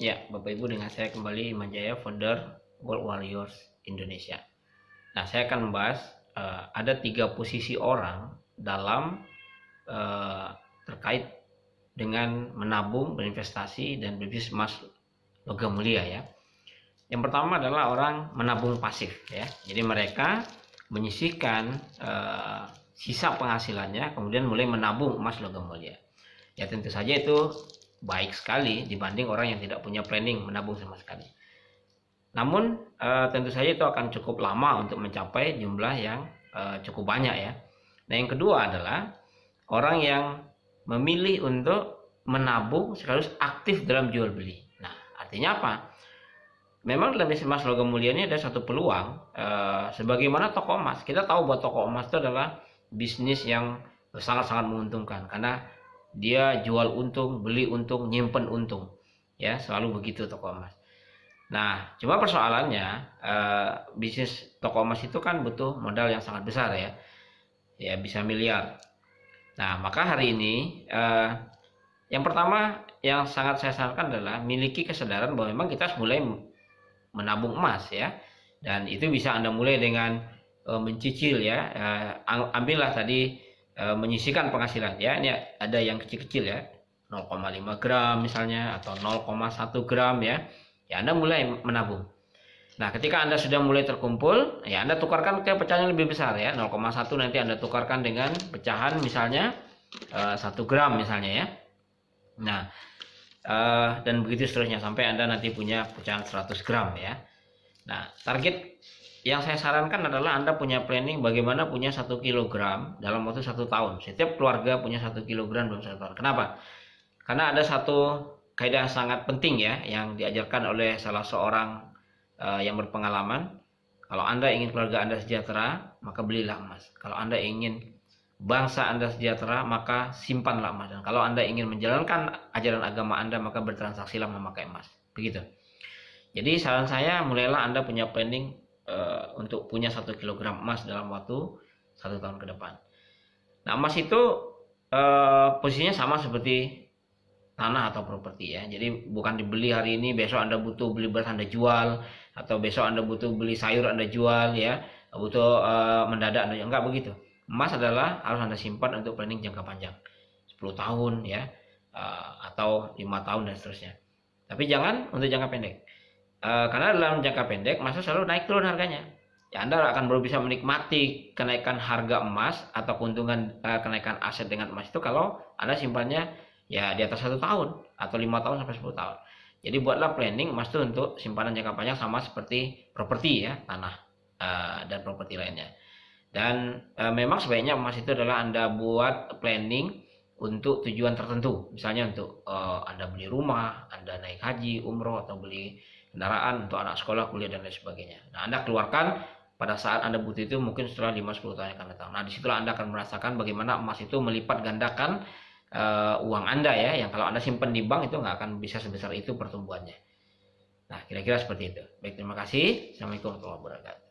Ya, Bapak Ibu, dengan saya kembali Iman Jaya, founder Gold Warriors Indonesia. Nah, saya akan membahas ada 3 posisi orang dalam terkait dengan menabung, berinvestasi, dan berbisnis emas logam mulia ya. Yang pertama adalah orang menabung pasif ya. Jadi mereka menyisihkan sisa penghasilannya, kemudian mulai menabung emas logam mulia. Ya tentu saja itu baik sekali dibanding orang yang tidak punya planning menabung sama sekali. Namun tentu saja itu akan cukup lama untuk mencapai jumlah yang cukup banyak ya. Nah, yang kedua adalah orang yang memilih untuk menabung sekaligus aktif dalam jual beli. Nah, artinya apa? Memang dalam bisnis emas logam mulia ini ada satu peluang sebagaimana toko emas. Kita tahu bahwa toko emas itu adalah bisnis yang sangat-sangat menguntungkan karena dia jual untung, beli untung, nyimpen untung. Ya, selalu begitu toko emas. Nah, cuma persoalannya bisnis toko emas itu kan butuh modal yang sangat besar ya. Ya, bisa miliar. Nah, maka hari ini yang pertama yang sangat saya sarankan adalah miliki kesadaran bahwa memang kita harus mulai menabung emas ya. Dan itu bisa Anda mulai dengan mencicil ya. Ambillah tadi menyisihkan penghasilan ya. Ini ada yang kecil-kecil ya, 0,5 gram misalnya atau 0,1 gram ya. Ya, Anda mulai menabung. Nah, ketika Anda sudah mulai terkumpul, ya Anda tukarkan ke pecahan yang lebih besar ya. 0,1 nanti Anda tukarkan dengan pecahan misalnya 1 gram misalnya ya. Nah, dan begitu seterusnya sampai Anda nanti punya pecahan 100 gram ya. Nah, target yang saya sarankan adalah Anda punya planning bagaimana punya 1 kilogram dalam waktu 1 tahun. Setiap keluarga punya 1 kilogram dalam 1 tahun. Kenapa? Karena ada satu kaidah sangat penting ya yang diajarkan oleh salah seorang yang berpengalaman. Kalau Anda ingin keluarga Anda sejahtera, maka belilah emas. Kalau Anda ingin bangsa Anda sejahtera, maka simpanlah emas. Dan kalau Anda ingin menjalankan ajaran agama Anda, maka bertransaksilah memakai emas. Begitu. Jadi saran saya, mulailah Anda punya planning untuk punya 1 kilogram emas dalam waktu 1 tahun ke depan. Nah, emas itu posisinya sama seperti tanah atau properti ya. Jadi bukan dibeli hari ini, besok Anda butuh beli beras Anda jual, atau besok Anda butuh beli sayur Anda jual ya, butuh mendadak Anda jual. Enggak begitu. Emas adalah harus Anda simpan untuk planning jangka panjang, 10 tahun ya, atau 5 tahun dan seterusnya. Tapi jangan untuk jangka pendek. Karena dalam jangka pendek emas selalu naik turun harganya. Ya, Anda akan baru bisa menikmati kenaikan harga emas atau keuntungan kenaikan aset dengan emas itu kalau Anda simpannya ya di atas 1 tahun atau 5 tahun sampai 10 tahun. Jadi buatlah planning emas itu untuk simpanan jangka panjang sama seperti properti ya, tanah dan properti lainnya. Dan memang sebaiknya emas itu adalah Anda buat planning untuk tujuan tertentu. Misalnya untuk Anda beli rumah, Anda naik haji, umroh, atau beli kendaraan untuk anak sekolah, kuliah, dan lain sebagainya. Nah, Anda keluarkan pada saat Anda butuh itu mungkin setelah 5-10 tahun yang akan datang. Nah, disitulah Anda akan merasakan bagaimana emas itu melipat gandakan uang Anda ya, yang kalau Anda simpan di bank itu nggak akan bisa sebesar itu pertumbuhannya. Nah, kira-kira seperti itu. Baik, terima kasih. Assalamualaikum warahmatullahi wabarakatuh.